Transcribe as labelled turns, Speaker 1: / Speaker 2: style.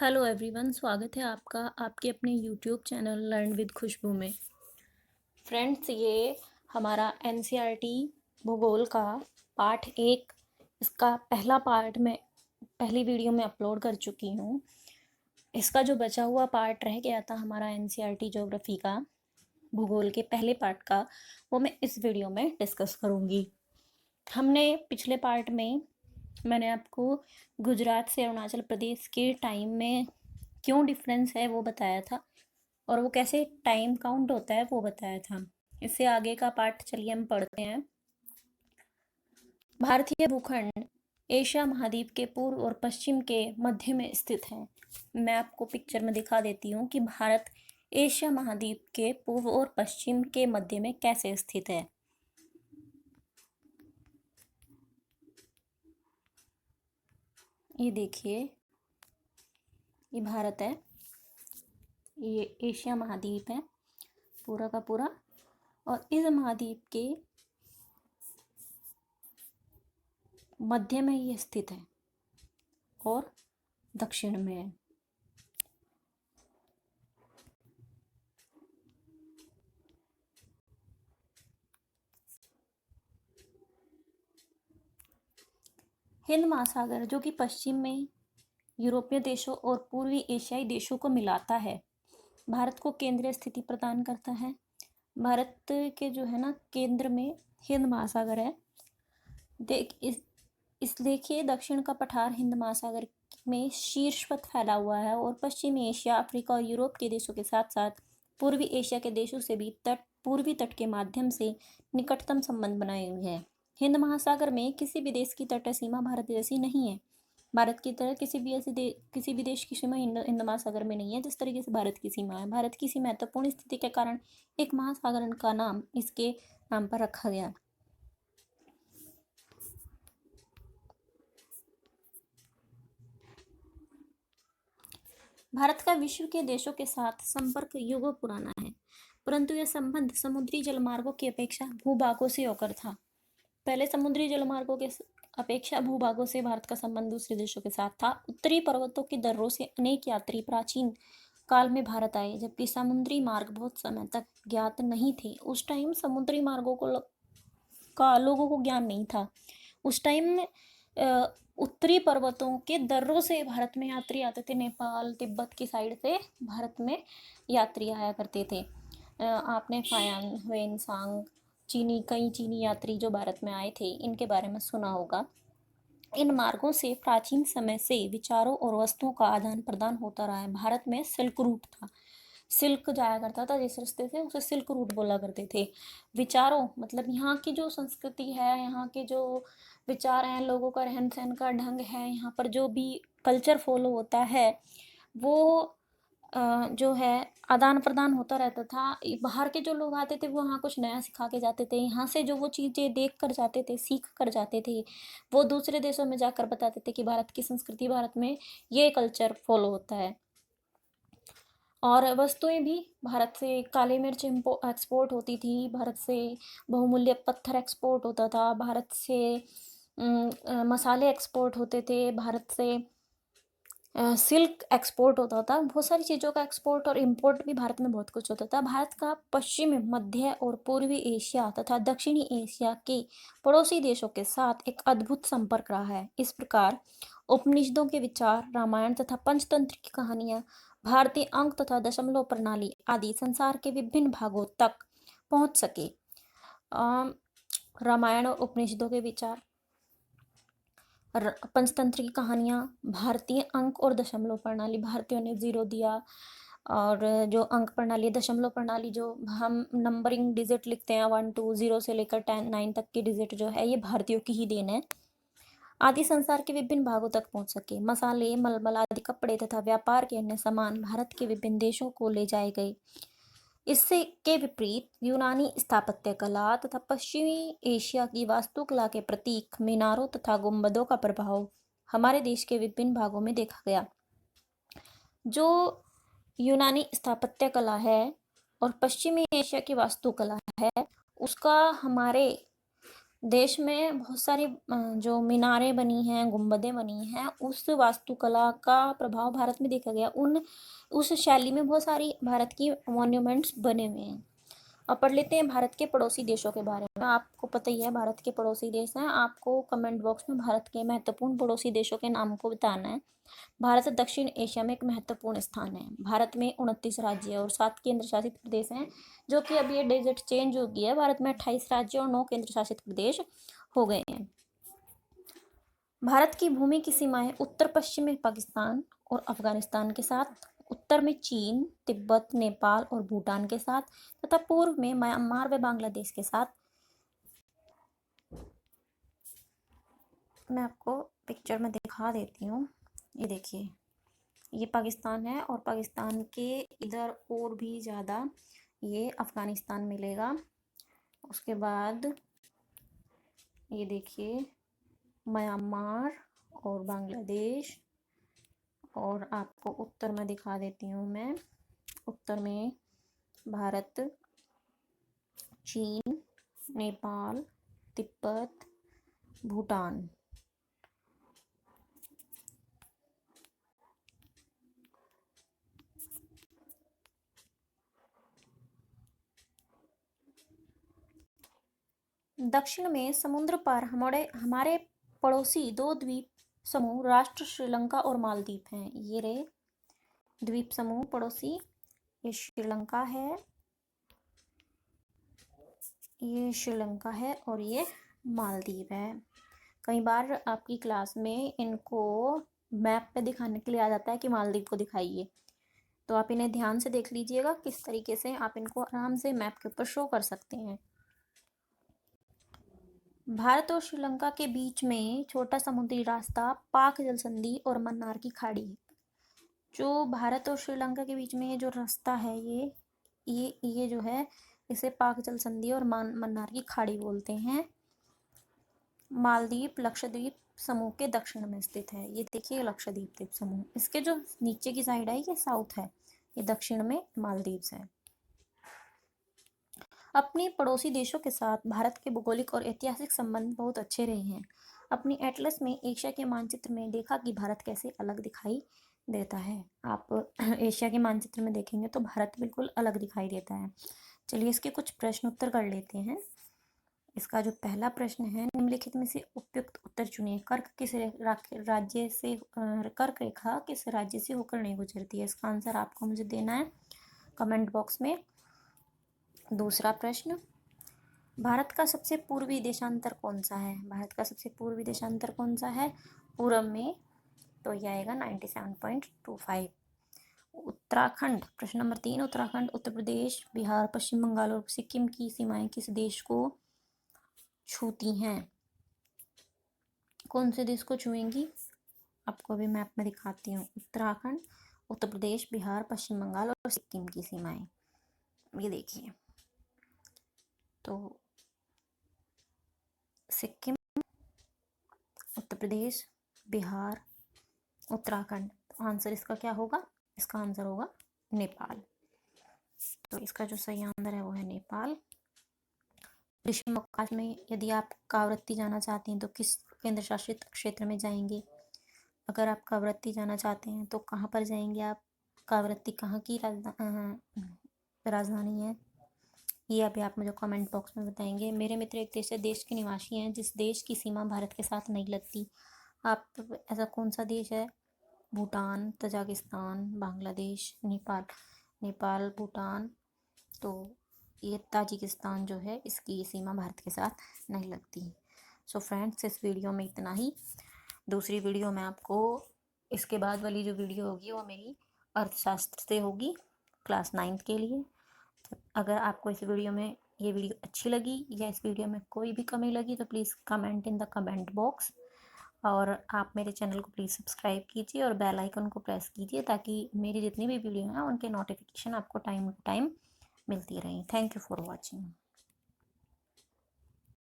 Speaker 1: Hello everyone, स्वागत है आपका आपके अपने यूट्यूब चैनल लर्न विद खुशबू में। फ्रेंड्स, ये हमारा एनसीईआरटी भूगोल का पार्ट 1, इसका पहला पार्ट मैं पहली वीडियो में अपलोड कर चुकी हूँ। इसका जो बचा हुआ पार्ट रह गया था हमारा एनसीईआरटी ज्योग्राफी का, भूगोल के पहले पार्ट का, वो मैं इस वीडियो में डिस्कस करूँगी। हमने पिछले पार्ट में मैंने आपको गुजरात से अरुणाचल प्रदेश के टाइम में क्यों डिफरेंस है वो बताया था, और वो कैसे टाइम काउंट होता है वो बताया था। इससे आगे का पार्ट चलिए हम पढ़ते हैं। भारतीय भूखंड एशिया महाद्वीप के पूर्व और पश्चिम के मध्य में स्थित है। मैं आपको पिक्चर में दिखा देती हूँ कि भारत एशिया महाद्वीप के पूर्व और पश्चिम के मध्य में कैसे स्थित है। ये देखिए, ये भारत है, ये एशिया महाद्वीप है पूरा का पूरा, और इस महाद्वीप के मध्य में ये स्थित है और दक्षिण में है। हिंद महासागर जो कि पश्चिम में यूरोपीय देशों और पूर्वी एशियाई देशों को मिलाता है, भारत को केंद्रीय स्थिति प्रदान करता है। भारत के जो है ना केंद्र में हिंद महासागर है। देखिए, दक्षिण का पठार हिंद महासागर में शीर्षवत फैला हुआ है और पश्चिमी एशिया, अफ्रीका और यूरोप के देशों के साथ साथ पूर्वी एशिया के देशों से भी पूर्वी तट के माध्यम से निकटतम संबंध बनाए हुए हैं। हिंद महासागर में किसी भी देश की तटीय सीमा भारत जैसी नहीं है। भारत की तरह किसी भी देश की सीमा हिंद महासागर में नहीं है जिस तरीके से भारत की सीमा है। भारत की सीमा महत्वपूर्ण स्थिति के कारण एक महासागर का नाम इसके नाम पर रखा गया। भारत का विश्व के देशों के साथ संपर्क युगों पुराना है, परंतु यह संबंध समुद्री जलमार्गों की अपेक्षा भूभागों से होकर था। पहले समुद्री जलमार्गों के अपेक्षा भूभागों से भारत का संबंध दूसरे देशों के साथ था। उत्तरी पर्वतों की दर्रों से अनेक यात्री प्राचीन काल में भारत आए, जबकि समुद्री मार्ग बहुत समय तक ज्ञात नहीं थे। उस टाइम समुद्री मार्गों का लोगों को ज्ञान नहीं था। उस टाइम उत्तरी पर्वतों के दर्रों से भारत में यात्री आते थे। नेपाल तिब्बत की साइड से भारत में यात्री आया करते थे। आपने फायान ह्वेनसांग कई चीनी यात्री जो भारत में आए थे, इनके बारे में सुना होगा। इन मार्गों से प्राचीन समय से विचारों और वस्तुओं का आदान प्रदान होता रहा है। भारत में सिल्क रूट था, सिल्क जाया करता था जिस रास्ते से, उसे सिल्क रूट बोला करते थे। विचारों मतलब यहाँ की जो संस्कृति है, यहाँ के जो विचार हैं, लोगों का रहन सहन का ढंग है, यहाँ पर जो भी कल्चर फॉलो होता है वो जो है आदान प्रदान होता रहता था। बाहर के जो लोग आते थे वो वहाँ कुछ नया सिखा के जाते थे। यहाँ से जो वो चीज़ें देख कर जाते थे, सीख कर जाते थे, वो दूसरे देशों में जाकर बताते थे कि भारत की संस्कृति, भारत में ये कल्चर फॉलो होता है। और वस्तुएं भी भारत से काली मिर्च एक्सपोर्ट होती थी, भारत से बहुमूल्य पत्थर एक्सपोर्ट होता था, भारत से मसाले एक्सपोर्ट होते थे, भारत से सिल्क एक्सपोर्ट होता था। बहुत सारी चीज़ों का एक्सपोर्ट और इंपोर्ट भी भारत में बहुत कुछ होता था। भारत का पश्चिमी, मध्य और पूर्वी एशिया तथा दक्षिणी एशिया के पड़ोसी देशों के साथ एक अद्भुत संपर्क रहा है। इस प्रकार उपनिषदों के विचार, रामायण तथा पंचतंत्र की कहानियाँ, भारतीय अंक तथा दशमलव प्रणाली आदि संसार के विभिन्न भागों तक पहुँच सके। रामायण और उपनिषदों के विचार, पंचतंत्र की कहानियाँ, भारतीय अंक और दशमलव प्रणाली, भारतीयों ने 0 दिया, और जो अंक प्रणाली, दशमलव प्रणाली, जो हम नंबरिंग डिजिट लिखते हैं 1 2 0 से लेकर 10 9 तक की डिजिट जो है, ये भारतीयों की ही देन है। आदि संसार के विभिन्न भागों तक पहुंच सके। मसाले, मलमल आदि कपड़े तथा व्यापार के अन्य सामान भारत के विभिन्न देशों को ले जाए गए। इससे के विपरीत यूनानी स्थापत्य कला तथा पश्चिमी एशिया की वास्तुकला के प्रतीक मीनारों तथा गुंबदों का प्रभाव हमारे देश के विभिन्न भागों में देखा गया। जो यूनानी स्थापत्य कला है और पश्चिमी एशिया की वास्तुकला है, उसका हमारे देश में बहुत सारी जो मीनारें बनी हैं, गुंबदें बनी हैं, उस वास्तुकला का प्रभाव भारत में देखा गया। उस शैली में बहुत सारी भारत की मॉन्यूमेंट्स बने हुए हैं। अब पढ़ लेते हैं भारत के पड़ोसी देशों के बारे में। आपको पता ही है भारत के पड़ोसी देश हैं। आपको कमेंट बॉक्स में भारत के महत्वपूर्ण पड़ोसी देशों के नाम को बताना है। भारत दक्षिण एशिया में एक महत्वपूर्ण स्थान है। भारत में 29 राज्य और 7 केंद्र शासित प्रदेश हैं, जो कि अब ये डेजर्ट चेंज हो गया है। भारत में 28 राज्य और 9 केंद्र शासित प्रदेश हो गए हैं। भारत की भूमि की सीमाएं उत्तर पश्चिम में पाकिस्तान और अफगानिस्तान के साथ, उत्तर में चीन, तिब्बत, नेपाल और भूटान के साथ तथा पूर्व में म्यांमार व बांग्लादेश के साथ। मैं आपको पिक्चर में दिखा देती हूँ। ये देखिए, ये पाकिस्तान है और पाकिस्तान के इधर और भी ज़्यादा ये अफगानिस्तान मिलेगा। उसके बाद ये देखिए म्यांमार और बांग्लादेश। और आपको उत्तर में दिखा देती हूँ मैं। उत्तर में भारत, चीन, नेपाल, तिब्बत, भूटान। दक्षिण में समुद्र पार हमारे पड़ोसी 2 द्वीप समूह राष्ट्र श्रीलंका और मालदीव हैं। ये रहे द्वीप समूह पड़ोसी। ये श्रीलंका है, ये श्रीलंका है और ये मालदीव है। कई बार आपकी क्लास में इनको मैप पे दिखाने के लिए आ जाता है कि मालदीव को दिखाइए, तो आप इन्हें ध्यान से देख लीजिएगा किस तरीके से आप इनको आराम से मैप के ऊपर शो कर सकते हैं। भारत और श्रीलंका के बीच में छोटा समुद्री रास्ता पाक जल संधि और मन्नार की खाड़ी है। जो भारत और श्रीलंका के बीच में जो रास्ता है, ये जो है, इसे पाक जल संधि और मन्नार की खाड़ी बोलते हैं। मालदीव लक्षद्वीप समूह के दक्षिण में स्थित है। ये देखिए लक्षद्वीप द्वीप समूह, इसके जो नीचे की साइड है ये साउथ है, ये दक्षिण में मालदीव है। अपने पड़ोसी देशों के साथ भारत के भौगोलिक और ऐतिहासिक संबंध बहुत अच्छे रहे हैं। अपनी एटलस में एशिया के मानचित्र में देखा कि भारत कैसे अलग दिखाई देता है। आप एशिया के मानचित्र में देखेंगे तो भारत बिल्कुल अलग दिखाई देता है। चलिए इसके कुछ प्रश्न उत्तर कर लेते हैं। इसका जो पहला प्रश्न है, निम्नलिखित में से उपयुक्त उत्तर चुनिए। कर्क रेखा किस राज्य से होकर नहीं गुजरती है? इसका आंसर आपको मुझे देना है कमेंट बॉक्स में। दूसरा प्रश्न, भारत का सबसे पूर्वी देशांतर कौन सा है? भारत का सबसे पूर्वी देशांतर कौन सा है? पूरब में, तो यह आएगा 97.25। उत्तराखंड, प्रश्न नंबर 3, उत्तराखंड, उत्तर प्रदेश, बिहार, पश्चिम बंगाल और सिक्किम की सीमाएं किस देश को छूती हैं? कौन से देश को छुएंगी? आपको भी मैप में दिखाती हूँ। उत्तराखंड, उत्तर प्रदेश, बिहार, पश्चिम बंगाल और सिक्किम की सीमाएं। ये देखिए, तो सिक्किम, उत्तर प्रदेश, बिहार, उत्तराखंड। तो आंसर इसका क्या होगा? इसका आंसर होगा नेपाल। तो इसका जो सही आंसर है वो है नेपाल। ग्रीष्म अवकाश में यदि आप कावरत्ती जाना चाहते हैं तो किस केंद्र शासित क्षेत्र में जाएंगे? अगर आप कावरत्ती जाना चाहते हैं तो कहाँ पर जाएंगे आप? कावरत्ती कहाँ की राजधानी है? ये अभी आप मुझे कमेंट बॉक्स में बताएंगे। मेरे मित्र एक देश के निवासी हैं जिस देश की सीमा भारत के साथ नहीं लगती। आप, ऐसा कौन सा देश है? भूटान, तजाकिस्तान, बांग्लादेश, नेपाल, भूटान। तो ये ताजिकिस्तान जो है, इसकी सीमा भारत के साथ नहीं लगती। सो फ्रेंड्स, इस वीडियो में इतना ही। दूसरी वीडियो में आपको, इसके बाद वाली जो वीडियो होगी वो मेरी अर्थशास्त्र से होगी, क्लास 9th के लिए। तो अगर आपको इस वीडियो में ये वीडियो अच्छी लगी या इस वीडियो में कोई भी कमी लगी तो please comment in the comment box. और आप मेरे चैनल को प्लीज़ सब्सक्राइब कीजिए और बेल आइकन को प्रेस कीजिए ताकि मेरी जितनी भी वीडियो हैं उनके नोटिफिकेशन आपको टाइम टू टाइम मिलती रहें। Thank you for watching.